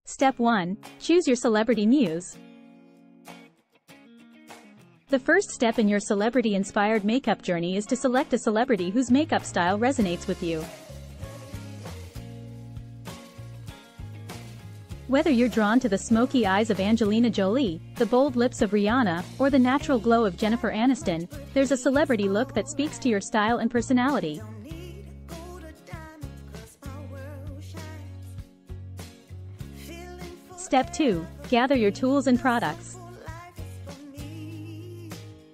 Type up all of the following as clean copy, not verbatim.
Step 1. Choose your celebrity muse. The first step in your celebrity-inspired makeup journey is to select a celebrity whose makeup style resonates with you. Whether you're drawn to the smoky eyes of Angelina Jolie, the bold lips of Rihanna, or the natural glow of Jennifer Aniston, there's a celebrity look that speaks to your style and personality. Step 2. Gather your tools and products.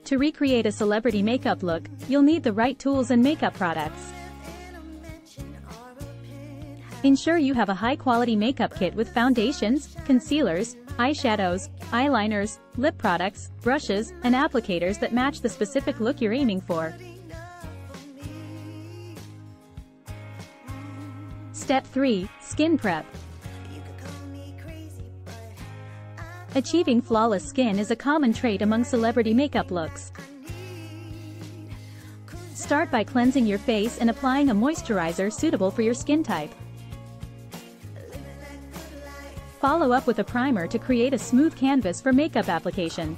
To recreate a celebrity makeup look, you'll need the right tools and makeup products. Ensure you have a high-quality makeup kit with foundations, concealers, eyeshadows, eyeliners, lip products, brushes, and applicators that match the specific look you're aiming for. Step 3. Skin prep. Achieving flawless skin is a common trait among celebrity makeup looks. Start by cleansing your face and applying a moisturizer suitable for your skin type. Follow up with a primer to create a smooth canvas for makeup application.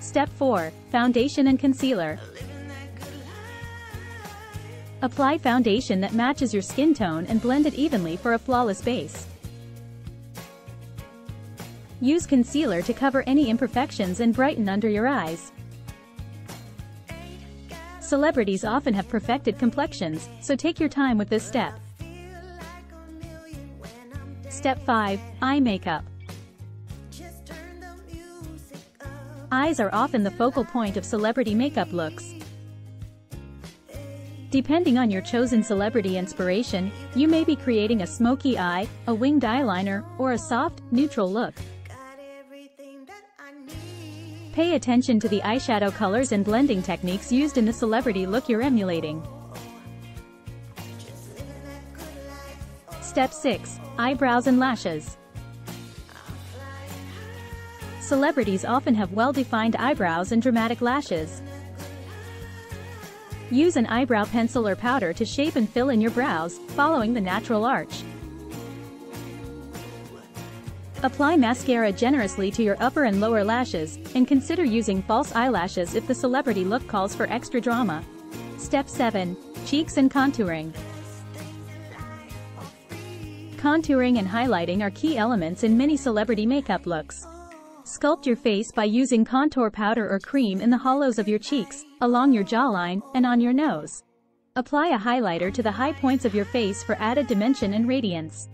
Step 4. Foundation and concealer. Apply foundation that matches your skin tone and blend it evenly for a flawless base. Use concealer to cover any imperfections and brighten under your eyes. Celebrities often have perfected complexions, so take your time with this step. Step 5. Eye makeup. Eyes are often the focal point of celebrity makeup looks. Depending on your chosen celebrity inspiration, you may be creating a smoky eye, a winged eyeliner, or a soft, neutral look. Pay attention to the eyeshadow colors and blending techniques used in the celebrity look you're emulating. Step 6. Eyebrows and lashes. Celebrities often have well-defined eyebrows and dramatic lashes. Use an eyebrow pencil or powder to shape and fill in your brows, following the natural arch. Apply mascara generously to your upper and lower lashes, and consider using false eyelashes if the celebrity look calls for extra drama. Step 7. Cheeks and contouring. Contouring and highlighting are key elements in many celebrity makeup looks. Sculpt your face by using contour powder or cream in the hollows of your cheeks, along your jawline, and on your nose. Apply a highlighter to the high points of your face for added dimension and radiance.